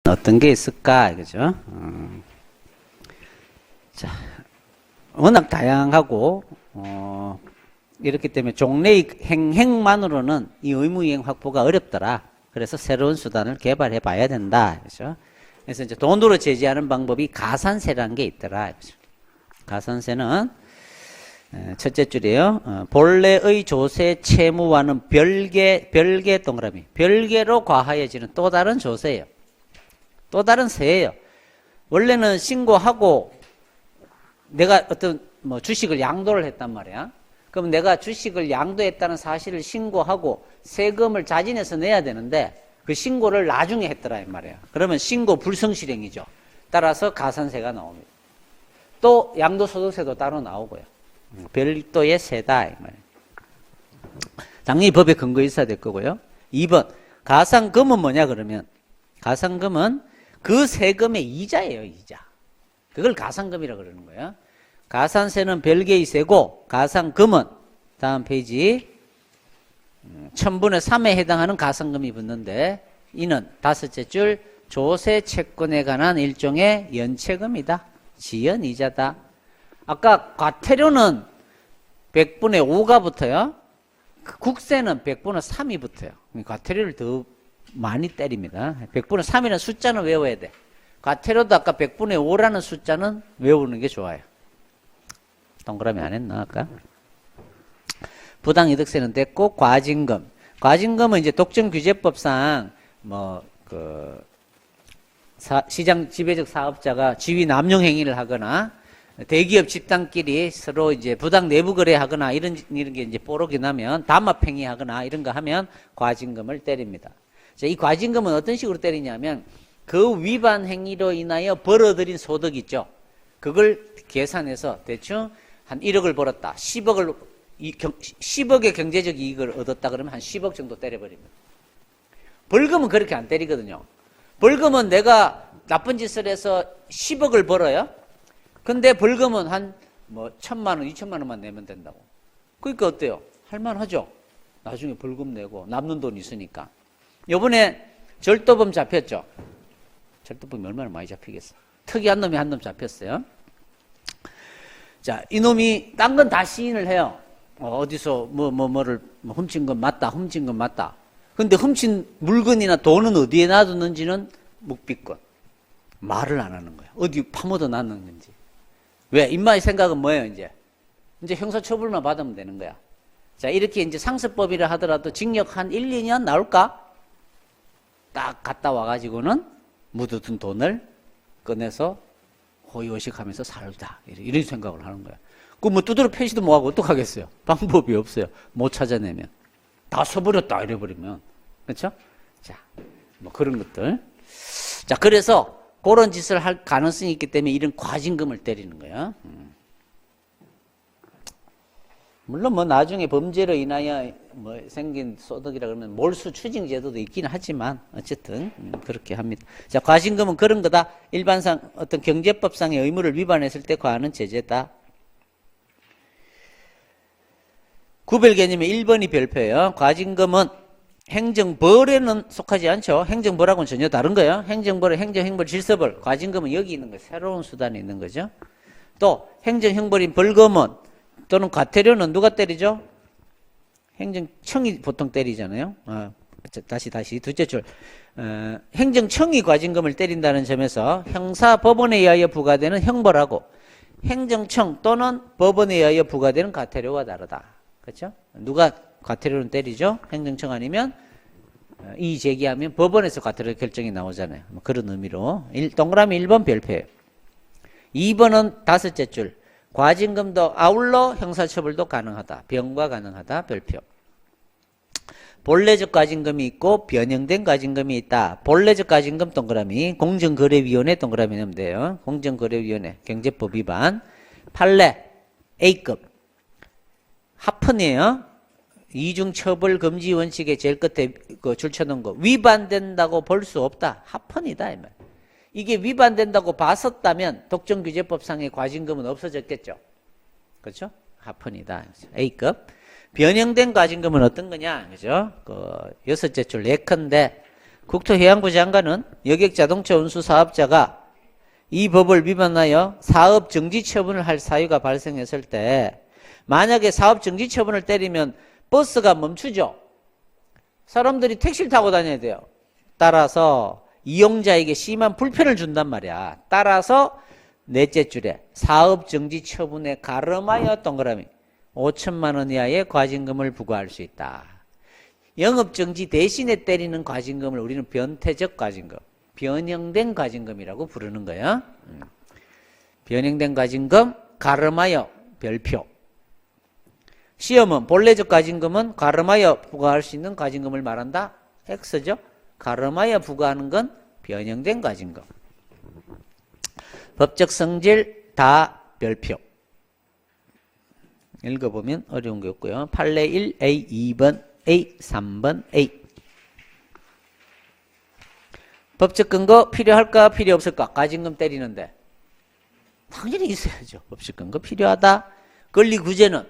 어떤 게 있을까, 그죠? 자, 워낙 다양하고, 이렇기 때문에 종래의 행만으로는 이 의무이행 확보가 어렵더라. 그래서 새로운 수단을 개발해 봐야 된다. 그죠? 그래서 이제 돈으로 제재하는 방법이 가산세라는 게 있더라. 그죠? 가산세는 첫째 줄이에요. 본래의 조세 채무와는 별개 동그라미. 별개로 과하여지는 또 다른 조세예요. 또 다른 세예요. 원래는 신고하고 내가 어떤 뭐 주식을 양도를 했단 말이야. 그럼 내가 주식을 양도했다는 사실을 신고하고 세금을 자진해서 내야 되는데 그 신고를 나중에 했더라 이 말이야. 그러면 신고 불성실행이죠. 따라서 가산세가 나옵니다. 또 양도소득세도 따로 나오고요. 별도의 세다 이 말이야. 당연히 법에 근거 있어야 될 거고요. 2번 가산금은 뭐냐 그러면 가산금은 그 세금의 이자예요. 이자. 그걸 가산금이라고 그러는 거예요. 가산세는 별개의 세고 가산금은 다음 페이지 1000분의 3에 해당하는 가산금이 붙는데 이는 다섯째 줄 조세 채권에 관한 일종의 연체금이다. 지연이자다. 아까 과태료는 100분의 5가 붙어요. 국세는 100분의 3이 붙어요. 과태료를 더 많이 때립니다. 100분의 3이라는 숫자는 외워야 돼. 과태료도 아까 100분의 5라는 숫자는 외우는 게 좋아요. 동그라미 안 했나 아까? 부당이득세는 됐고 과징금. 과징금은 이제 독점규제법상 시장 지배적 사업자가 지위 남용 행위를 하거나 대기업 집단끼리 서로 이제 부당 내부 거래하거나 이런 게 이제 뽀록이 나면 담합 행위하거나 이런 거 하면 과징금을 때립니다. 자, 이 과징금은 어떤 식으로 때리냐면 그 위반 행위로 인하여 벌어들인 소득 있죠. 그걸 계산해서 대충 한 1억을 벌었다. 10억의 경제적 이익을 얻었다 그러면 한 10억 정도 때려버립니다. 벌금은 그렇게 안 때리거든요. 벌금은 내가 나쁜 짓을 해서 10억을 벌어요. 근데 벌금은 한 1000만 원, 2000만 원만 내면 된다고. 그러니까 어때요? 할만하죠? 나중에 벌금 내고 남는 돈 있으니까. 요번에 절도범 잡혔죠? 절도범이 얼마나 많이 잡히겠어? 특이한 놈이 한 놈 잡혔어요. 자, 이놈이 딴 건 다 시인을 해요. 어디서 뭐를 훔친 건 맞다, 훔친 건 맞다. 근데 훔친 물건이나 돈은 어디에 놔뒀는지는 묵비권. 말을 안 하는 거야. 어디 파묻어 놨는지. 왜? 인마의 생각은 뭐예요, 이제? 이제 형사처벌만 받으면 되는 거야. 자, 이렇게 이제 상습법이라 하더라도 징역 한 1, 2년 나올까? 딱 갔다 와가지고는 묻어둔 돈을 꺼내서 호의호식하면서 살다. 이런 생각을 하는 거야. 그 뭐 두드러 패시도 뭐하고 어떡하겠어요? 방법이 없어요. 못 찾아내면. 다 써버렸다, 이래버리면. 그렇죠? 자, 뭐 그런 것들. 자, 그래서 그런 짓을 할 가능성이 있기 때문에 이런 과징금을 때리는 거야. 물론 뭐 나중에 범죄로 인하여 뭐 생긴 소득이라 그러면 몰수 추징 제도도 있긴 하지만 어쨌든 그렇게 합니다. 자, 과징금은 그런 거다. 일반상 어떤 경제법상의 의무를 위반했을 때 과하는 제재다. 구별 개념의 1번이 별표예요. 과징금은 행정벌에는 속하지 않죠. 행정벌하고는 전혀 다른 거예요. 행정벌, 행정형벌, 질서벌. 과징금은 여기 있는 거예요. 새로운 수단이 있는 거죠. 또 행정형벌인 벌금은 또는 과태료는 누가 때리죠? 행정청이 보통 때리잖아요. 다시 둘째 줄. 행정청이 과징금을 때린다는 점에서 형사법원에 의하여 부과되는 형벌하고 행정청 또는 법원에 의하여 부과되는 과태료가 다르다. 그렇죠? 누가 과태료는 때리죠? 행정청 아니면 이의 제기하면 법원에서 과태료 결정이 나오잖아요. 뭐 그런 의미로 동그라미 1번 별표예요. 2번은 다섯째 줄. 과징금도 아울러 형사처벌도 가능하다. 병과 가능하다. 별표. 본래적 과징금이 있고 변형된 과징금이 있다. 본래적 과징금 동그라미. 공정거래위원회 동그라미 넣으면 돼요. 공정거래위원회 경제법 위반. 판례 A급. 합헌이에요. 이중처벌 금지 원칙의 제일 끝에 줄쳐놓은 거. 위반된다고 볼 수 없다. 합헌이다. 이 말. 이게 위반된다고 봤었다면 독점규제법상의 과징금은 없어졌겠죠. 그렇죠? 합헌이다. A급. 변형된 과징금은 어떤 거냐? 그죠? 여섯째 줄 예컨대 국토해양부 장관은 여객자동차 운수 사업자가 이 법을 위반하여 사업 정지 처분을 할 사유가 발생했을 때 만약에 사업 정지 처분을 때리면 버스가 멈추죠. 사람들이 택시를 타고 다녀야 돼요. 따라서 이용자에게 심한 불편을 준단 말이야. 따라서 넷째 줄에 사업 정지 처분에 가름하여 동그라미 5천만 원 이하의 과징금을 부과할 수 있다. 영업 정지 대신에 때리는 과징금을 우리는 변태적 과징금, 변형된 과징금이라고 부르는 거야. 변형된 과징금, 가름하여 별표. 시험은 본래적 과징금은 가름하여 부과할 수 있는 과징금을 말한다. X죠. 가름하여 부과하는 건 변형된 과징금. 법적 성질 다 별표. 읽어보면 어려운 게 없고요. 판례 1, A 2번, A 3번, A. 법적 근거 필요할까 필요 없을까? 과징금 때리는데 당연히 있어야죠. 법적 근거 필요하다. 권리 구제는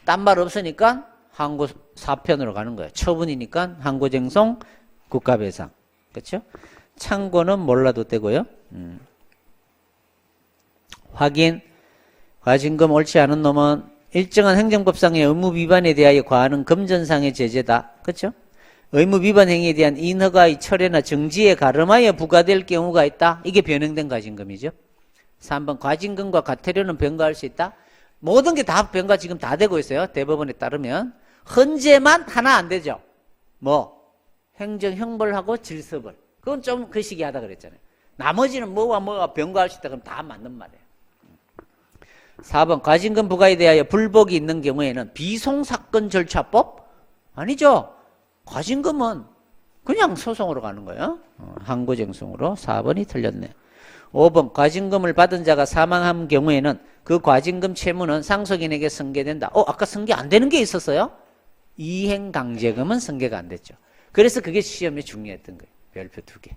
딴 말 없으니까 항고 사편으로 가는 거예요. 처분이니까 항고쟁송, 국가배상. 그렇죠? 참고는 몰라도 되고요. 확인. 과징금 옳지 않은 놈은 일정한 행정법상의 의무 위반에 대하여 과하는 금전상의 제재다. 그렇죠? 의무 위반 행위에 대한 인허가의 철회나 정지에 가름하여 부과될 경우가 있다. 이게 변형된 과징금이죠. 3번 과징금과 과태료는 병과할 수 있다. 모든 게 다 병과 지금 다 되고 있어요. 대법원에 따르면. 헌재만 하나 안 되죠. 뭐 행정형벌하고 질서벌. 그건 좀 거시기하다 그랬잖아요. 나머지는 뭐가 병과할 수 있다 그러면 다 맞는 말이에요. 4번 과징금 부과에 대하여 불복이 있는 경우에는 비송사건 절차법? 아니죠. 과징금은 그냥 소송으로 가는 거예요. 항고쟁송으로. 4번이 틀렸네. 5번 과징금을 받은 자가 사망한 경우에는 그 과징금 채무는 상속인에게 승계된다. 아까 승계 안 되는 게 있었어요? 이행강제금은 승계가 안 됐죠. 그래서 그게 시험에 중요했던 거예요. 별표 2개.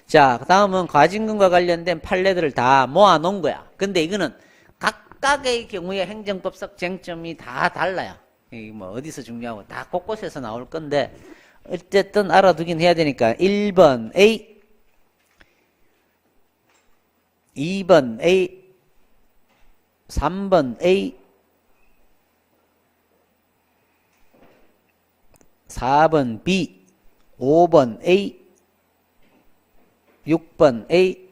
자, 다음은 과징금과 관련된 판례들을 다 모아놓은 거야. 근데 이거는 각각의 경우에 행정법적 쟁점이 다 달라요. 이 뭐 어디서 중요하고 다 곳곳에서 나올 건데 어쨌든 알아두긴 해야 되니까 1번 A, 2번 A, 3번 A, 4번 B, 5번 A, 6번 A,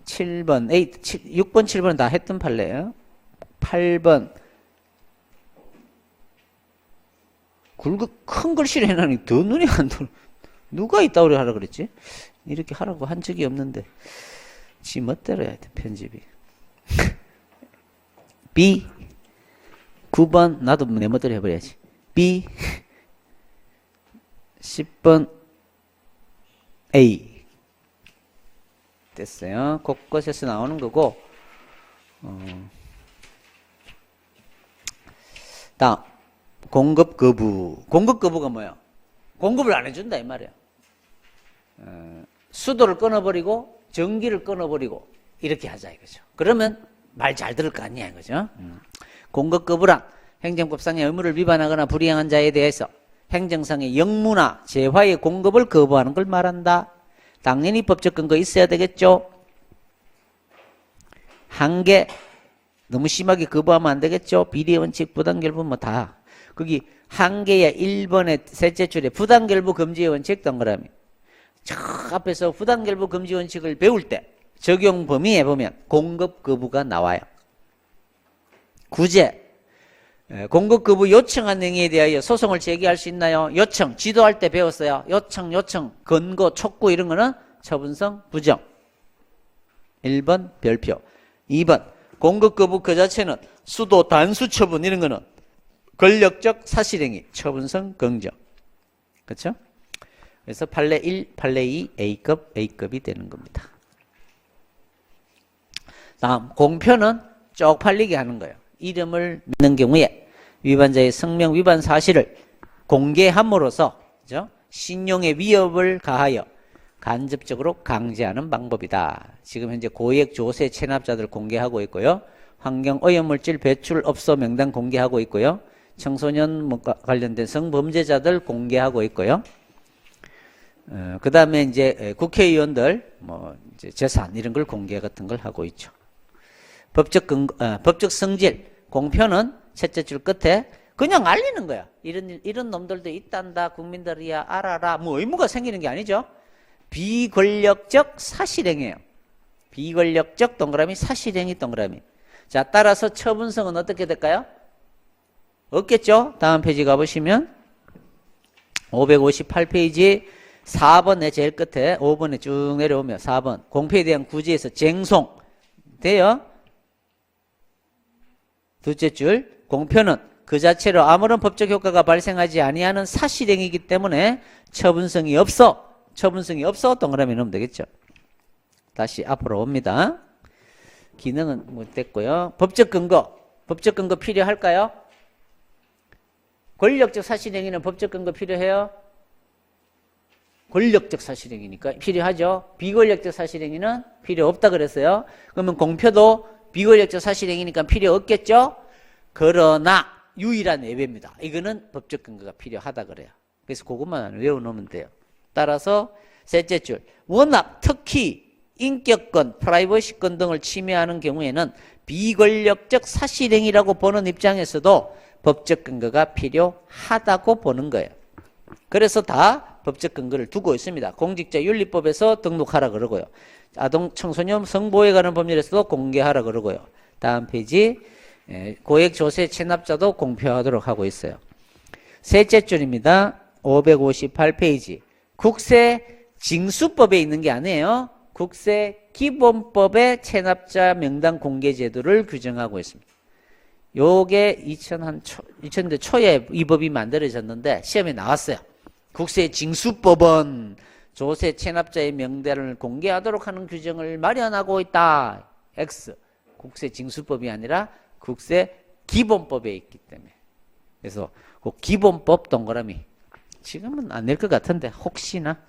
7번 A, 6번, 7번은 다 했던 판례예요. 8번 큰 글씨를 해놔니 더 눈이 안 들어. 누가 이따위로 하라 그랬지? 이렇게 하라고 한 적이 없는데 지 멋대로 해야 돼 편집이. B 9번 나도 내 멋대로 해버려야지. B 10번 A 됐어요. 곳곳에서 나오는 거고. 다음 공급 거부. 공급 거부가 뭐야? 공급을 안 해준다 이 말이야. 수도를 끊어버리고 전기를 끊어버리고 이렇게 하자 이거죠. 그러면 말 잘 들을 거 아니야 이거죠. 공급 거부란 행정법상의 의무를 위반하거나 불이행한 자에 대해서 행정상의 영무나 재화의 공급을 거부하는 걸 말한다. 당연히 법적 근거 있어야 되겠죠. 한계 너무 심하게 거부하면 안 되겠죠. 비례원칙, 부당결부 뭐 다. 거기 한계야 1번의 셋째 줄에 부당결부 금지의 원칙 동그라미. 저 앞에서 부당결부 금지 원칙을 배울 때 적용 범위에 보면 공급 거부가 나와요. 구제. 공급 거부 요청한 행위에 대하여 소송을 제기할 수 있나요? 요청. 지도할 때 배웠어요. 요청, 권고, 촉구 이런 거는 처분성 부정. 1번 별표. 2번 공급 거부 그 자체는 수도 단수 처분 이런 거는 권력적 사실행위 처분성 긍정. 그렇죠? 그래서 판례 1, 판례 2 A급, A급이 되는 겁니다. 다음 공표는 쪽팔리게 하는 거예요. 이름을 믿는 경우에 위반자의 성명 위반 사실을 공개함으로써 그렇죠? 신용의 위협을 가하여 간접적으로 강제하는 방법이다. 지금 현재 고액 조세 체납자들 공개하고 있고요. 환경 오염물질 배출업소 명단 공개하고 있고요. 청소년 관련된 성범죄자들 공개하고 있고요. 그 다음에 이제 국회의원들 이제 재산 이런 걸 공개 같은 걸 하고 있죠. 법적 성질, 공표는 첫째 줄 끝에 그냥 알리는 거야. 이런 놈들도 있단다. 국민들이야 알아라. 뭐 의무가 생기는 게 아니죠. 비권력적 사실행위예요. 비권력적 동그라미, 사실행위 동그라미. 자, 따라서 처분성은 어떻게 될까요? 없겠죠? 다음 페이지 가보시면 558페이지 4번에 제일 끝에 5번에 쭉 내려오면 4번 공표에 대한 구제에서 쟁송 돼요. 둘째 줄 공표는 그 자체로 아무런 법적 효과가 발생하지 아니하는 사실행위이기 때문에 처분성이 없어 동그라미 넣으면 되겠죠. 다시 앞으로 옵니다. 기능은 뭐 됐고요. 법적 근거 필요할까요? 권력적 사실행위는 법적 근거 필요해요? 권력적 사실행위니까 필요하죠. 비권력적 사실행위는 필요 없다 그랬어요. 그러면 공표도 비권력적 사실행위니까 필요 없겠죠. 그러나 유일한 예외입니다. 이거는 법적 근거가 필요하다 그래요. 그래서 그것만 외워놓으면 돼요. 따라서 셋째 줄 워낙 특히 인격권, 프라이버시권 등을 침해하는 경우에는 비권력적 사실행위라고 보는 입장에서도 법적 근거가 필요하다고 보는 거예요. 그래서 다 법적 근거를 두고 있습니다. 공직자윤리법에서 등록하라 그러고요. 아동 청소년 성보호에 관한 법률에서도 공개하라 그러고요. 다음 페이지 고액 조세 체납자도 공표하도록 하고 있어요. 셋째 줄입니다. 558페이지 국세 징수법에 있는 게 아니에요. 국세 기본법의 체납자 명단 공개 제도를 규정하고 있습니다. 요게 2000년대 초에 이 법이 만들어졌는데 시험에 나왔어요. 국세 징수법은 조세 체납자의 명단을 공개하도록 하는 규정을 마련하고 있다. X. 국세 징수법이 아니라 국세 기본법에 있기 때문에. 그래서 그 기본법 동그라미. 지금은 안 낼 것 같은데 혹시나.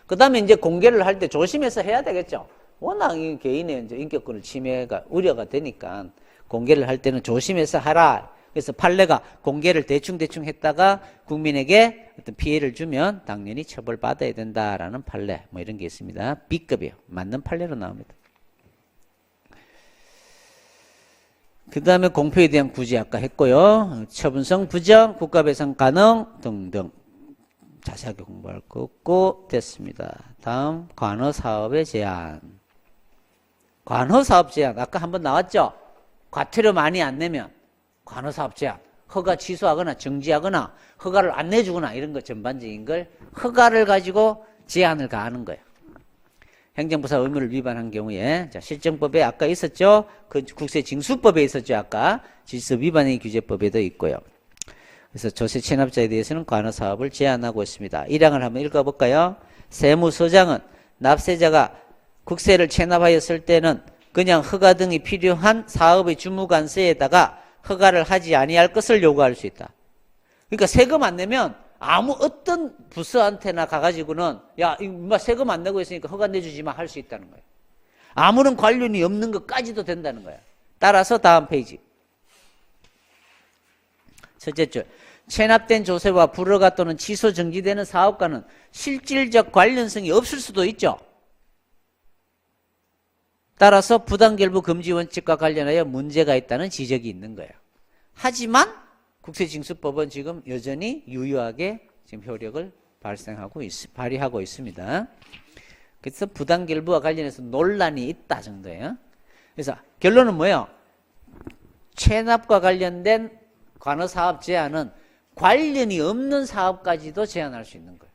그 다음에 이제 공개를 할 때 조심해서 해야 되겠죠. 워낙 이 개인의 이제 인격권을 침해가 우려가 되니까 공개를 할 때는 조심해서 하라. 그래서 판례가 공개를 대충 했다가 국민에게 어떤 피해를 주면 당연히 처벌받아야 된다라는 판례 뭐 이런 게 있습니다. B급이에요. 맞는 판례로 나옵니다. 그 다음에 공표에 대한 구제 아까 했고요. 처분성 부정, 국가배상 가능 등등 자세하게 공부할 거 없고 됐습니다. 다음 관허사업의 제한. 관허사업 제한 아까 한번 나왔죠. 과태료 많이 안 내면 관허사업 제한, 허가 취소하거나 정지하거나 허가를 안 내주거나 이런 거 전반적인 걸 허가를 가지고 제한을 가하는 거예요. 행정부사 의무를 위반한 경우에 자 실정법에 아까 있었죠. 그 국세징수법에 있었죠. 아까 질서 위반의 규제법에도 있고요. 그래서 조세 체납자에 대해서는 관허사업을 제한하고 있습니다. 1항을 한번 읽어볼까요? 세무서장은 납세자가 국세를 체납하였을 때는 그냥 허가 등이 필요한 사업의 주무관세에다가 허가를 하지 아니할 것을 요구할 수 있다. 그러니까 세금 안 내면 아무 어떤 부서한테나 가가지고는 야 이거 세금 안 내고 있으니까 허가 내주지 마 할 수 있다는 거예요. 아무런 관련이 없는 것까지도 된다는 거예요. 따라서 다음 페이지. 첫째 줄 체납된 조세와 불허가 또는 취소 정지되는 사업과는 실질적 관련성이 없을 수도 있죠. 따라서 부당결부 금지 원칙과 관련하여 문제가 있다는 지적이 있는 거예요. 하지만 국세징수법은 지금 여전히 유효하게 지금 효력을 발휘하고 있습니다. 그래서 부당결부와 관련해서 논란이 있다 정도예요. 그래서 결론은 뭐예요? 체납과 관련된 관허사업 제한은 관련이 없는 사업까지도 제한할 수 있는 거예요.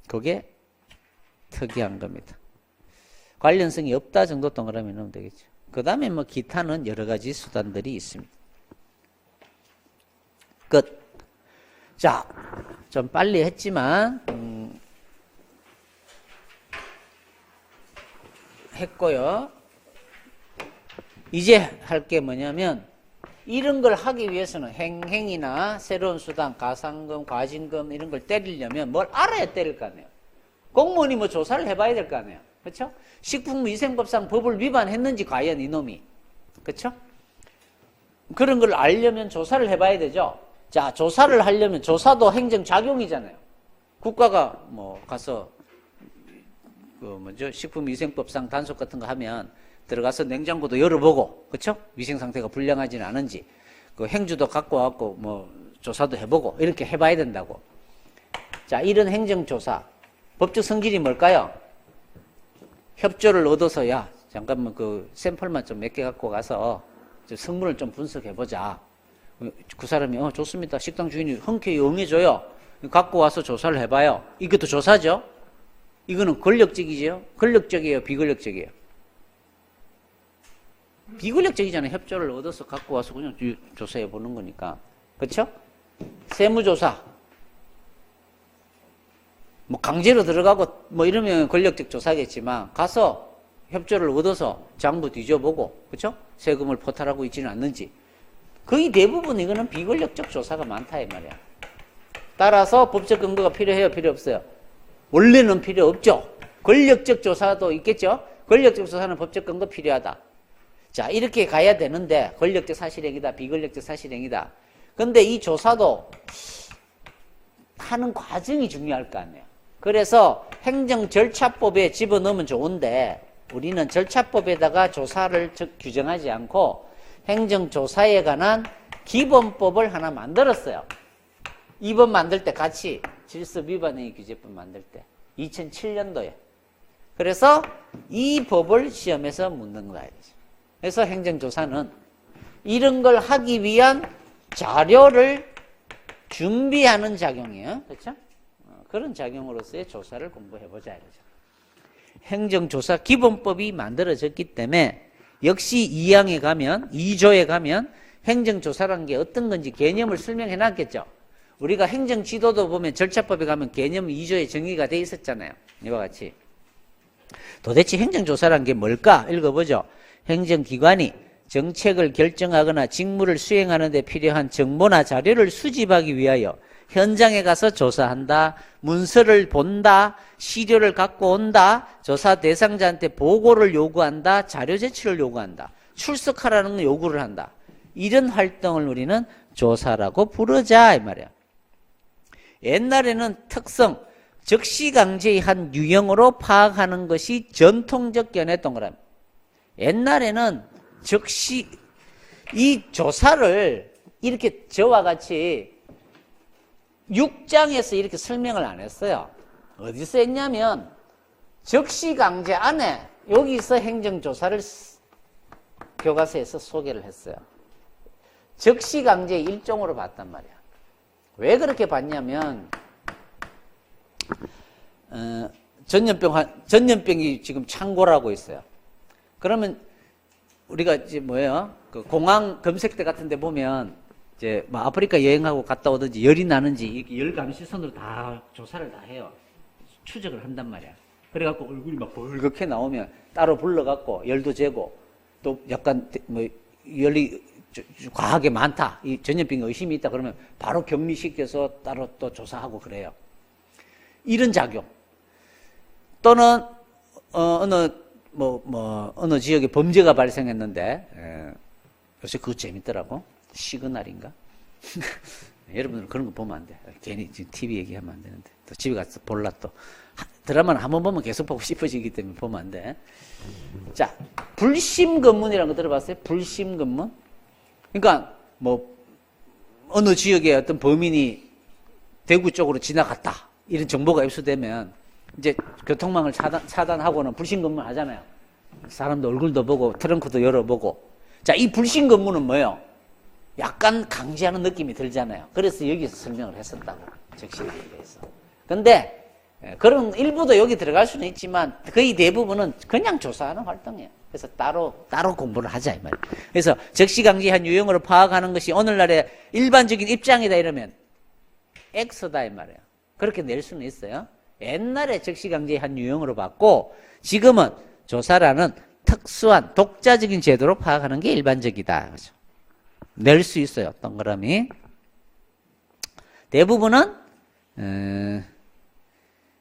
그게 특이한 겁니다. 관련성이 없다 정도 동그라미 넣으면 되겠죠. 그 다음에 뭐 기타는 여러 가지 수단들이 있습니다. 끝. 자, 좀 빨리 했지만 했고요. 이제 할 게 뭐냐면 이런 걸 하기 위해서는 행행이나 새로운 수단, 가산금, 과징금 이런 걸 때리려면 뭘 알아야 때릴 거 아니에요. 공무원이 뭐 조사를 해봐야 될 거 아니에요. 그렇죠? 식품위생법상 법을 위반했는지 과연 이놈이. 그렇죠? 그런 걸 알려면 조사를 해봐야 되죠. 자, 조사를 하려면 조사도 행정작용이잖아요. 국가가 뭐 가서 식품위생법상 단속 같은 거 하면 들어가서 냉장고도 열어보고, 그렇죠? 위생 상태가 불량하지는 않은지, 그 행주도 갖고 와갖고 뭐 조사도 해보고 이렇게 해봐야 된다고. 자, 이런 행정조사 법적 성질이 뭘까요? 협조를 얻어서 야 잠깐만 그 샘플만 좀 몇 개 갖고 가서 성분을 좀 분석해보자. 그 사람이 좋습니다. 식당 주인이 흔쾌히 응해줘요. 갖고 와서 조사를 해봐요. 이것도 조사죠. 이거는 권력적이죠. 권력적이에요, 비권력적이에요? 비권력적이잖아요. 협조를 얻어서 갖고 와서 그냥 조사해보는 거니까. 그렇죠? 세무조사 뭐 강제로 들어가고 뭐 이러면 권력적 조사겠지만 가서 협조를 얻어서 장부 뒤져보고, 그렇죠? 세금을 포탈하고 있지는 않는지. 거의 대부분 이거는 비권력적 조사가 많다 이 말이야. 따라서 법적 근거가 필요해요, 필요 없어요? 원래는 필요 없죠. 권력적 조사도 있겠죠. 권력적 조사는 법적 근거 필요하다. 자, 이렇게 가야 되는데 권력적 사실행위다, 비권력적 사실행위다. 근데 이 조사도 하는 과정이 중요할 거 아니에요. 그래서 행정절차법에 집어넣으면 좋은데 우리는 절차법에다가 조사를 규정하지 않고 행정조사에 관한 기본법을 하나 만들었어요. 이번 만들 때 같이 질서위반행위 규제법 만들 때 2007년도에. 그래서 이 법을 시험에서 묻는 거야. 그래서 행정조사는 이런 걸 하기 위한 자료를 준비하는 작용이에요. 그렇죠? 그런 작용으로서의 조사를 공부해보자 이거죠. 행정조사 기본법이 만들어졌기 때문에 역시 2항에 가면 2조에 가면 행정조사라는 게 어떤 건지 개념을 설명해 놨겠죠. 우리가 행정지도도 보면 절차법에 가면 개념 2조에 정의가 돼 있었잖아요. 이와 같이. 도대체 행정조사라는 게 뭘까? 읽어보죠. 행정기관이 정책을 결정하거나 직무를 수행하는 데 필요한 정보나 자료를 수집하기 위하여 현장에 가서 조사한다, 문서를 본다, 시료를 갖고 온다, 조사 대상자한테 보고를 요구한다, 자료 제출을 요구한다, 출석하라는 요구를 한다. 이런 활동을 우리는 조사라고 부르자 이 말이야. 옛날에는 특성, 적시강제의 한 유형으로 파악하는 것이 전통적 견해 동그라미. 옛날에는 이 조사를 이렇게 저와 같이 6장에서 이렇게 설명을 안 했어요. 어디서 했냐면 적시강제 안에 여기서 행정조사를 교과서에서 소개를 했어요. 적시강제의 일종으로 봤단 말이야. 왜 그렇게 봤냐면 전염병이 지금 창궐하고 있어요. 그러면 우리가 이제 그 공항 검색대 같은 데 보면 이제 뭐 아프리카 여행하고 갔다 오든지 열이 나는지 열 감시선으로 다 조사를 다 해요. 추적을 한단 말이야. 그래갖고 얼굴이 막 벌겋게 나오면 따로 불러갖고 열도 재고 또 약간 뭐 열이 과하게 많다. 이 전염병에 의심이 있다 그러면 바로 격리시켜서 따로 또 조사하고 그래요. 이런 작용. 또는 어느 지역에 범죄가 발생했는데 요새 그거 재밌더라고. 시그널인가? 여러분들은 그런 거 보면 안 돼. 괜히 지금 TV 얘기하면 안 되는데 또 집에 가서 볼라 또 드라마는 한 번 보면 계속 보고 싶어지기 때문에 보면 안 돼. 자, 불심검문이라는 거 들어봤어요? 불심검문? 그러니까 뭐 어느 지역에 어떤 범인이 대구 쪽으로 지나갔다 이런 정보가 입수되면 이제 교통망을 차단하고는 불심검문 하잖아요. 사람도 얼굴도 보고 트렁크도 열어보고. 자, 이 불심검문은 뭐예요? 약간 강제하는 느낌이 들잖아요. 그래서 여기서 설명을 했었다고. 적시에 대해서. 근데 그런 일부도 여기 들어갈 수는 있지만 거의 대부분은 그냥 조사하는 활동이에요. 그래서 따로 공부를 하자 이 말이에요. 그래서 적시강제한 유형으로 파악하는 것이 오늘날의 일반적인 입장이다 이러면 X다 이 말이에요. 그렇게 낼 수는 있어요. 옛날에 적시강제한 유형으로 봤고 지금은 조사라는 특수한 독자적인 제도로 파악하는 게 일반적이다. 그렇죠? 낼 수 있어요. 동그라미. 대부분은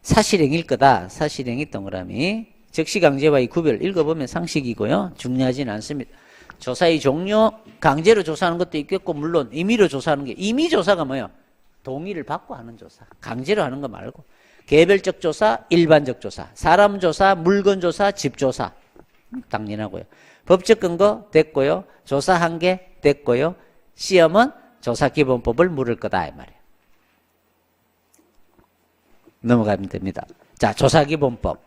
사실행위일 거다. 사실행위 동그라미. 적시강제와의 구별 읽어보면 상식이고요. 중요하진 않습니다. 조사의 종류, 강제로 조사하는 것도 있겠고 물론 임의로 조사하는 게 임의 조사가 뭐예요? 동의를 받고 하는 조사. 강제로 하는 거 말고 개별적 조사, 일반적 조사, 사람 조사, 물건 조사, 집 조사. 당연하고요. 법적 근거 됐고요. 조사한 게 됐고요. 시험은 조사기본법을 물을 거다 이 말이에요. 넘어가면 됩니다. 자, 조사기본법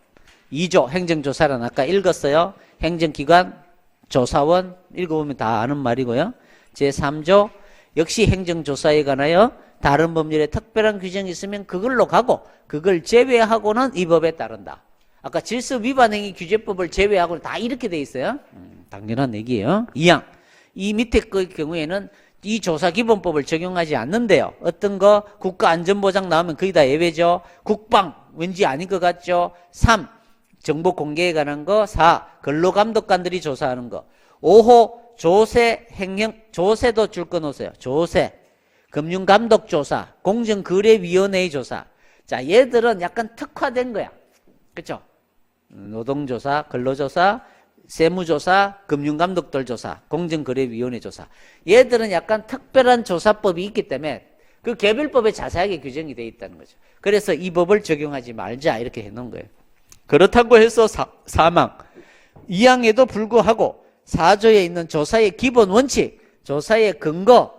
2조 행정조사란 아까 읽었어요. 행정기관, 조사원 읽어보면 다 아는 말이고요. 제3조 역시 행정조사에 관하여 다른 법률에 특별한 규정이 있으면 그걸로 가고 그걸 제외하고는 이 법에 따른다. 아까 질서 위반 행위 규제법을 제외하고는 다 이렇게 돼 있어요. 당연한 얘기예요. 2항 이 밑에 그 경우에는 이 조사기본법을 적용하지 않는데요. 어떤 거 국가안전보장 나오면 거의 다 예외죠. 국방 왠지 아닌 것 같죠. 3 정보 공개에 관한 거. 4 근로감독관들이 조사하는 거. 5호 조세 행령 조세도 줄 거 놓으세요. 조세 금융감독조사 공정거래위원회의 조사. 자, 얘들은 약간 특화된 거야. 그렇죠? 노동조사, 근로조사, 세무조사, 금융감독들 조사, 공정거래위원회 조사. 얘들은 약간 특별한 조사법이 있기 때문에 그 개별법에 자세하게 규정이 되어 있다는 거죠. 그래서 이 법을 적용하지 말자 이렇게 해놓은 거예요. 그렇다고 해서 사망 2항에도 불구하고 4조에 있는 조사의 기본 원칙, 조사의 근거,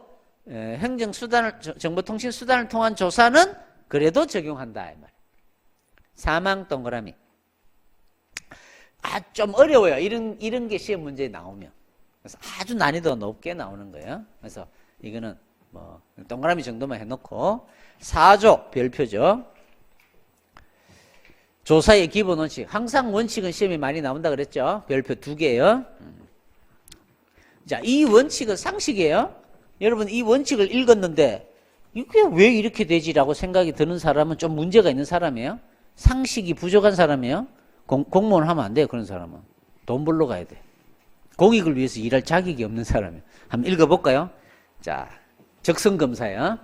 행정수단을, 정보통신수단을 통한 조사는 그래도 적용한다 이 말. 사망 동그라미. 좀 어려워요. 이런 게 시험 문제에 나오면. 그래서 아주 난이도가 높게 나오는 거예요. 그래서 이거는 뭐 동그라미 정도만 해놓고 4조 별표죠. 조사의 기본 원칙. 항상 원칙은 시험에 많이 나온다 그랬죠. 별표 2개예요. 자, 이 원칙은 상식이에요. 여러분 이 원칙을 읽었는데 이게 왜 이렇게 되지라고 생각이 드는 사람은 좀 문제가 있는 사람이에요. 상식이 부족한 사람이에요. 공무원 하면 안 돼요. 그런 사람은. 돈 벌러 가야 돼. 공익을 위해서 일할 자격이 없는 사람이에요. 한번 읽어볼까요? 자, 적성검사요.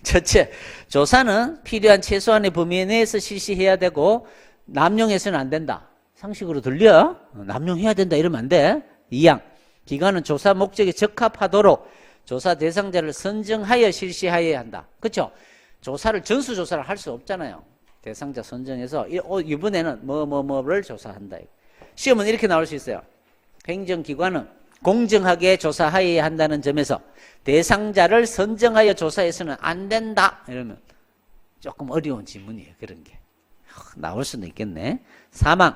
첫째, 조사는 필요한 최소한의 범위 내에서 실시해야 되고 남용해서는 안 된다. 상식으로 들려? 남용해야 된다 이러면 안 돼. 2항, 기관은 조사 목적에 적합하도록 조사 대상자를 선정하여 실시하여야 한다. 그렇죠? 조사를 전수조사를 할 수 없잖아요. 대상자 선정해서 이번에는 뭐를 조사한다. 시험은 이렇게 나올 수 있어요. 행정기관은 공정하게 조사하여야 한다는 점에서 대상자를 선정하여 조사해서는 안 된다. 이러면 조금 어려운 질문이에요. 그런 게. 나올 수는 있겠네. 사망.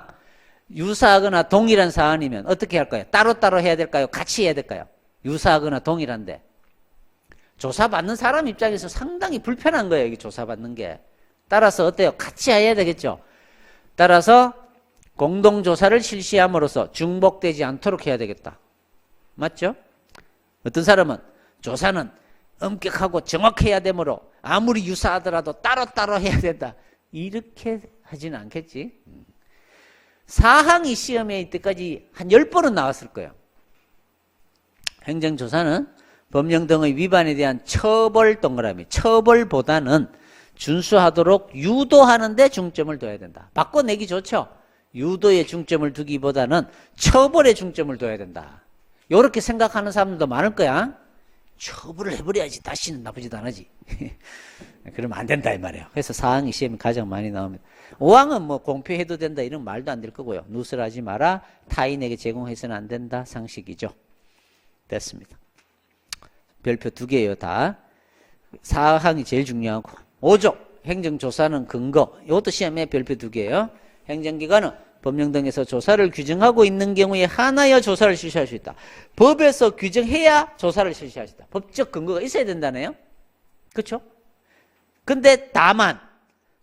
유사하거나 동일한 사안이면 어떻게 할까요? 따로따로 해야 될까요? 같이 해야 될까요? 유사하거나 동일한데. 조사받는 사람 입장에서 상당히 불편한 거예요. 이게 조사받는 게. 따라서 어때요? 같이 해야 되겠죠. 따라서 공동조사를 실시함으로써 중복되지 않도록 해야 되겠다. 맞죠? 어떤 사람은 조사는 엄격하고 정확해야 되므로 아무리 유사하더라도 따로따로 해야 된다. 이렇게 하지는 않겠지. 사항이 시험에 이때까지 한 10번은 나왔을 거예요. 행정조사는 법령 등의 위반에 대한 처벌 동그라미. 처벌보다는 준수하도록 유도하는 데 중점을 둬야 된다. 바꿔내기 좋죠? 유도에 중점을 두기보다는 처벌에 중점을 둬야 된다. 이렇게 생각하는 사람들도 많을 거야. 처벌을 해버려야지 다시는 나쁘지도 않아지. 그러면 안 된다 이 말이에요. 그래서 4항이 시험에 가장 많이 나옵니다. 5항은 뭐 공표해도 된다 이런 말도 안 될 거고요. 누설하지 마라. 타인에게 제공해서는 안 된다. 상식이죠. 됐습니다. 별표 2개예요 다. 4항이 제일 중요하고 5조 행정조사는 근거. 이것도 시험에 별표 2개예요. 행정기관은 법령 등에서 조사를 규정하고 있는 경우에 한하여 조사를 실시할 수 있다. 법에서 규정해야 조사를 실시할 수 있다. 법적 근거가 있어야 된다네요. 그렇죠? 근데 다만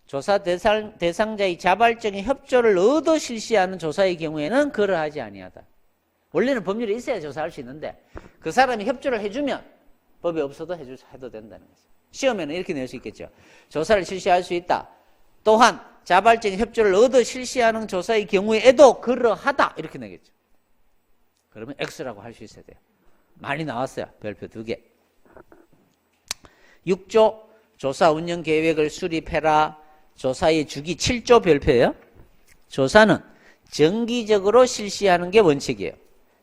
조사 대상자의 자발적인 협조를 얻어 실시하는 조사의 경우에는 그러하지 아니하다. 원래는 법률에 있어야 조사할 수 있는데 그 사람이 협조를 해주면 법이 없어도 해도 된다는 거죠. 시험에는 이렇게 낼 수 있겠죠. 조사를 실시할 수 있다. 또한 자발적인 협조를 얻어 실시하는 조사의 경우에도 그러하다. 이렇게 내겠죠. 그러면 X라고 할 수 있어야 돼요. 많이 나왔어요. 별표 2개. 6조 조사 운영 계획을 수립해라. 조사의 주기 7조 별표예요. 조사는 정기적으로 실시하는 게 원칙이에요.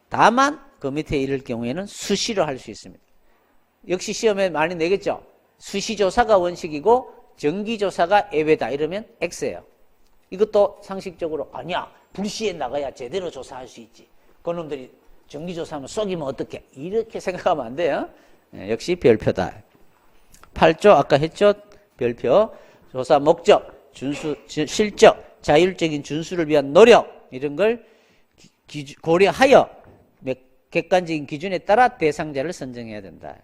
다만 그 밑에 이를 경우에는 수시로 할 수 있습니다. 역시 시험에 많이 내겠죠. 수시조사가 원칙이고 정기조사가 예외다 이러면 X예요. 이것도 상식적으로 아니야. 불시에 나가야 제대로 조사할 수 있지. 그놈들이 정기조사하면 속이면 어떡해. 이렇게 생각하면 안 돼요. 역시 별표다. 8조 아까 했죠. 별표. 조사 목적, 준수, 실적, 자율적인 준수를 위한 노력 이런 걸 고려하여 객관적인 기준에 따라 대상자를 선정해야 된다.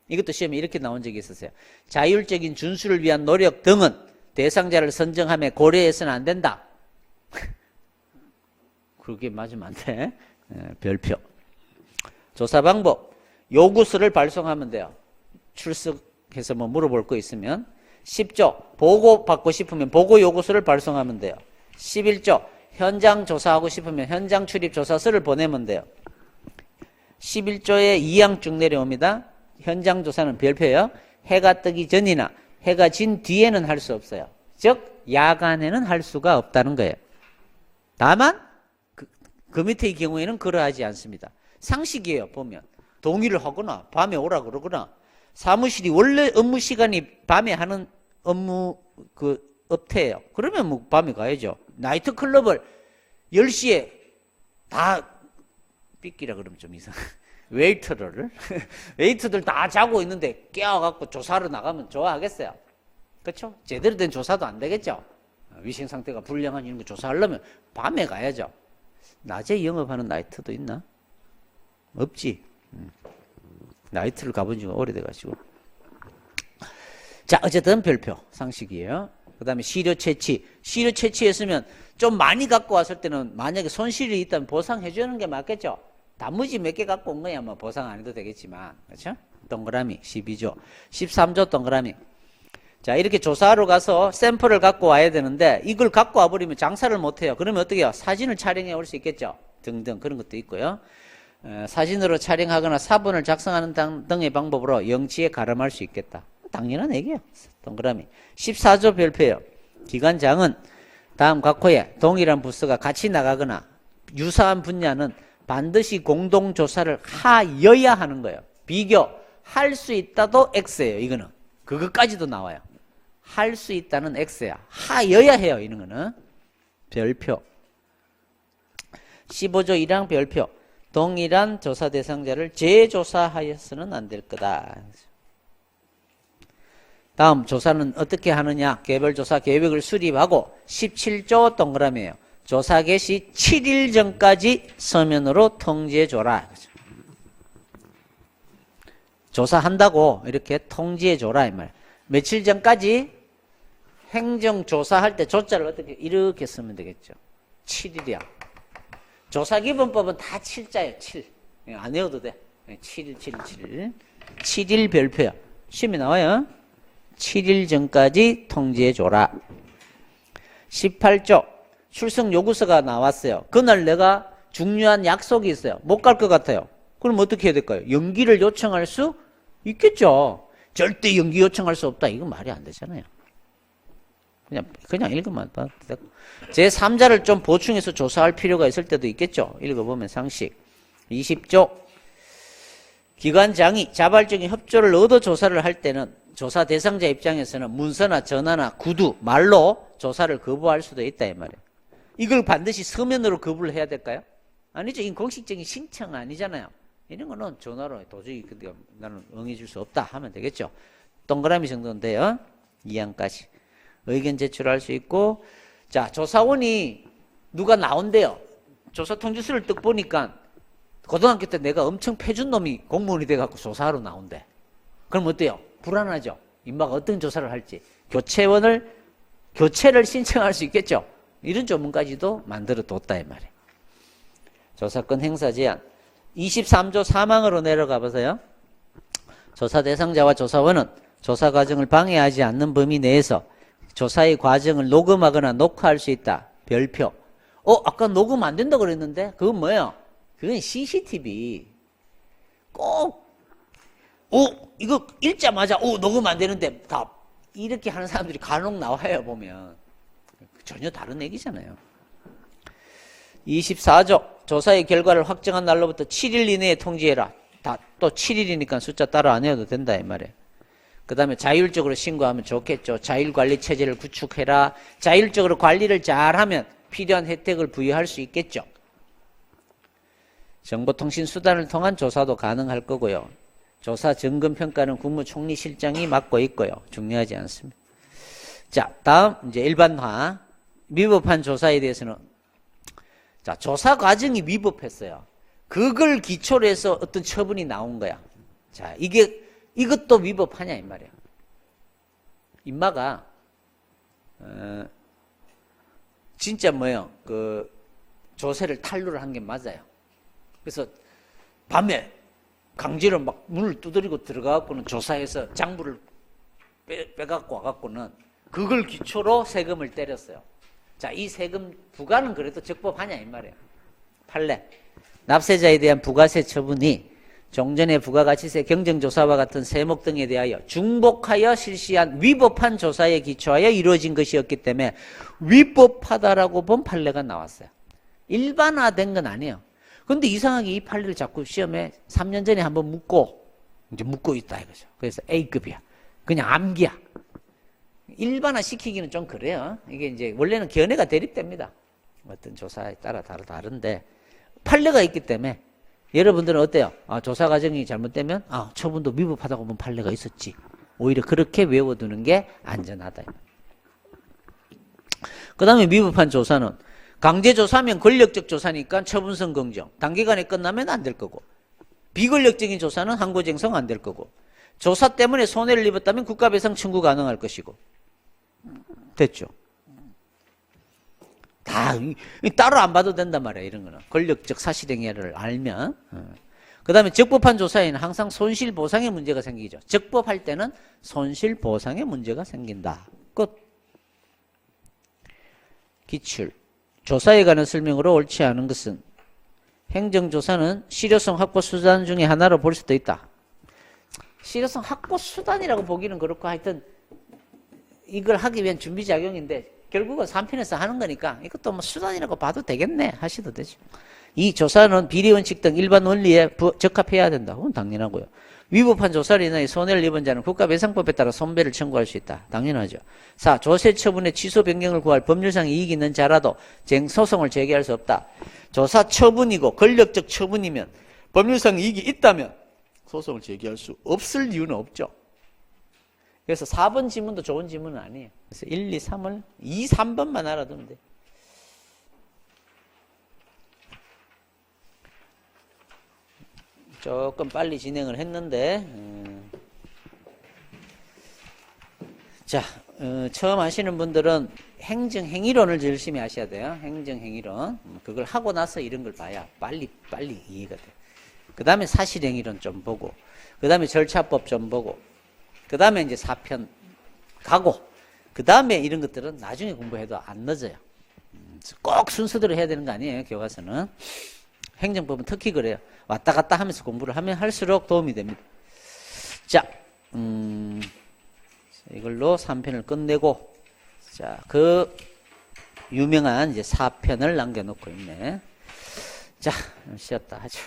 이것도 시험에 이렇게 나온 적이 있었어요. 자율적인 준수를 위한 노력 등은 대상자를 선정함에 고려해서는 안 된다. 그렇게 맞으면 안 돼. 별표. 조사 방법. 요구서를 발송하면 돼요. 출석해서 뭐 물어볼 거 있으면. 10조. 보고 받고 싶으면 보고 요구서를 발송하면 돼요. 11조. 현장 조사하고 싶으면 현장 출입 조사서를 보내면 돼요. 11조에 2항 쭉 내려옵니다. 현장 조사는 별표예요. 해가 뜨기 전이나 해가 진 뒤에는 할 수 없어요. 즉 야간에는 할 수가 없다는 거예요. 다만 그 밑의 경우에는 그러하지 않습니다. 상식이에요. 보면 동의를 하거나 밤에 오라 그러거나 사무실이 원래 업무 시간이 밤에 하는 업무 그 업태예요. 그러면 뭐 밤에 가야죠. 나이트 클럽을 10시에 다 삐끼라 그러면 좀 이상. 웨이터들 다 자고 있는데 깨워갖고 조사하러 나가면 좋아하겠어요? 그렇죠? 제대로 된 조사도 안 되겠죠? 위생 상태가 불량한 이런 거 조사하려면 밤에 가야죠. 낮에 영업하는 나이트도 있나? 없지. 나이트를 가본 지가 오래돼가지고. 자, 어쨌든 별표 상식이에요. 그 다음에 시료 채취. 시료 채취했으면 좀 많이 갖고 왔을 때는 만약에 손실이 있다면 보상해 주는 게 맞겠죠? 단무지 몇 개 갖고 온 거야 뭐 보상 안 해도 되겠지만. 그렇죠? 동그라미 12조. 13조 동그라미. 자, 이렇게 조사하러 가서 샘플을 갖고 와야 되는데 이걸 갖고 와버리면 장사를 못 해요. 그러면 어떻게 해요? 사진을 촬영해 올 수 있겠죠? 등등 그런 것도 있고요. 사진으로 촬영하거나 사본을 작성하는 등의 방법으로 영치에 가름할 수 있겠다. 당연한 얘기예요. 동그라미. 14조 별표예요. 기관장은 다음 각호에 동일한 부서가 같이 나가거나 유사한 분야는 반드시 공동조사를 하여야 하는 거예요. 비교할 수 있다도 X예요. 이거는. 그것까지도 나와요. 할 수 있다는 X야. 하여야 해요. 이런 거는. 별표. 15조 1항 별표. 동일한 조사 대상자를 재조사하여서는 안 될 거다. 다음 조사는 어떻게 하느냐. 개별조사 계획을 수립하고 17조 동그라미예요. 조사 개시 7일 전까지 서면으로 통지해줘라. 조사한다고 이렇게 통지해줘라 이 말. 며칠 전까지 행정조사할 때 조자를 어떻게 이렇게 쓰면 되겠죠. 7일이야. 조사기본법은 다 7자예요. 7. 안 외워도 돼. 7일 7일 7일. 7일 별표야. 시험에 나와요. 7일 전까지 통지해줘라. 18조. 출석 요구서가 나왔어요. 그날 내가 중요한 약속이 있어요. 못 갈 것 같아요. 그럼 어떻게 해야 될까요? 연기를 요청할 수 있겠죠. 절대 연기 요청할 수 없다. 이건 말이 안 되잖아요. 그냥 읽으면 봐도 되고. 제3자를 좀 보충해서 조사할 필요가 있을 때도 있겠죠. 읽어보면 상식. 20조. 기관장이 자발적인 협조를 얻어 조사를 할 때는 조사 대상자 입장에서는 문서나 전화나 구두, 말로 조사를 거부할 수도 있다 이 말이에요. 이걸 반드시 서면으로 거부를 해야 될까요? 아니죠. 이 공식적인 신청 아니잖아요. 이런 거는 전화로 도저히 나는 응해줄 수 없다 하면 되겠죠. 동그라미 정도는 돼요. 2항까지. 의견 제출할 수 있고. 자, 조사원이 누가 나온대요. 조사 통지서를 딱 보니까 고등학교 때 내가 엄청 패준 놈이 공무원이 돼갖고 조사하러 나온대. 그럼 어때요? 불안하죠. 인마가 어떤 조사를 할지. 교체를 신청할 수 있겠죠. 이런 조문까지도 만들어 뒀다 이 말이에요. 조사권 행사 제한. 23조 3항으로 내려가 보세요. 조사 대상자와 조사원은 조사 과정을 방해하지 않는 범위 내에서 조사의 과정을 녹음하거나 녹화할 수 있다. 별표. 아까 녹음 안 된다고 그랬는데 그건 뭐예요? 그건 CCTV. 꼭 이거 읽자마자 녹음 안 되는데 다 이렇게 하는 사람들이 간혹 나와요 보면. 전혀 다른 얘기잖아요. 24조 조사의 결과를 확정한 날로부터 7일 이내에 통지해라. 다 또 7일이니까 숫자 따로 안 해도 된다 이 말이에요. 그 다음에 자율적으로 신고하면 좋겠죠. 자율관리체제를 구축해라. 자율적으로 관리를 잘하면 필요한 혜택을 부여할 수 있겠죠. 정보통신수단을 통한 조사도 가능할 거고요. 조사 점검평가는 국무총리실장이 맡고 있고요. 중요하지 않습니다. 자, 다음 이제 일반화. 위법한 조사에 대해서는 자, 조사 과정이 위법했어요. 그걸 기초로 해서 어떤 처분이 나온 거야. 자, 이것도 위법하냐 이 말이야. 인마가 진짜 뭐예요? 그 조세를 탈루를 한 게 맞아요. 그래서 밤에 강제로 막 문을 두드리고 들어가갖고는 조사해서 장부를 빼갖고 와갖고는 그걸 기초로 세금을 때렸어요. 자, 이 세금 부과는 그래도 적법하냐 이 말이에요. 판례. 납세자에 대한 부가세 처분이 종전의 부가가치세, 경정조사와 같은 세목 등에 대하여 중복하여 실시한 위법한 조사에 기초하여 이루어진 것이었기 때문에 위법하다라고 본 판례가 나왔어요. 일반화된 건 아니에요. 근데 이상하게 이 판례를 자꾸 시험에 3년 전에 한번 이제 묻고 있다 이거죠. 그래서 A급이야. 그냥 암기야. 일반화 시키기는 좀 그래요. 이게 이제 원래는 견해가 대립됩니다. 어떤 조사에 따라 다른데 판례가 있기 때문에 여러분들은 어때요? 아, 조사 과정이 잘못되면 처분도 위법하다고 본 판례가 있었지. 오히려 그렇게 외워두는 게 안전하다. 그 다음에 위법한 조사는 강제조사면 권력적 조사니까 처분성 긍정. 단기간에 끝나면 안 될 거고, 비권력적인 조사는 항고쟁성 안 될 거고, 조사 때문에 손해를 입었다면 국가배상 청구 가능할 것이고. 됐죠? 다 따로 안 봐도 된단 말이야. 이런 거는 권력적 사실행위를 알면. 그 다음에 적법한 조사에는 항상 손실보상의 문제가 생기죠. 적법할 때는 손실보상의 문제가 생긴다. 끝. 기출. 조사에 관한 설명으로 옳지 않은 것은 행정조사는 실효성 확보 수단 중에 하나로 볼 수도 있다. 실효성 확보 수단이라고 보기는 그렇고 하여튼 이걸 하기 위한 준비작용인데 결국은 3편에서 하는 거니까 이것도 뭐 수단이라고 봐도 되겠네 하셔도 되죠. 이 조사는 비리원칙 등 일반 원리에 적합해야 된다. 그건 당연하고요. 위법한 조사를 인하여 손해를 입은 자는 국가배상법에 따라 손배를 청구할 수 있다. 당연하죠. 4. 조세 처분의 취소 변경을 구할 법률상 이익이 있는 자라도 소송을 제기할 수 없다. 조사 처분이고 권력적 처분이면 법률상 이익이 있다면 소송을 제기할 수 없을 이유는 없죠. 그래서 4번 지문도 좋은 지문은 아니에요. 그래서 1, 2, 3을 2, 3번만 알아두면 돼. 조금 빨리 진행을 했는데 자, 처음 하시는 분들은 행정행위론을 열심히 하셔야 돼요. 행정행위론. 그걸 하고 나서 이런 걸 봐야 빨리 이해가 돼. 그 다음에 사실행위론 좀 보고, 그 다음에 절차법 좀 보고, 그 다음에 이제 4편 가고, 그 다음에 이런 것들은 나중에 공부해도 안 늦어요. 꼭 순서대로 해야 되는 거 아니에요, 교과서는. 행정법은 특히 그래요. 왔다 갔다 하면서 공부를 하면 할수록 도움이 됩니다. 자, 이걸로 3편을 끝내고, 자, 그 유명한 이제 4편을 남겨놓고 있네. 자, 쉬었다 하죠.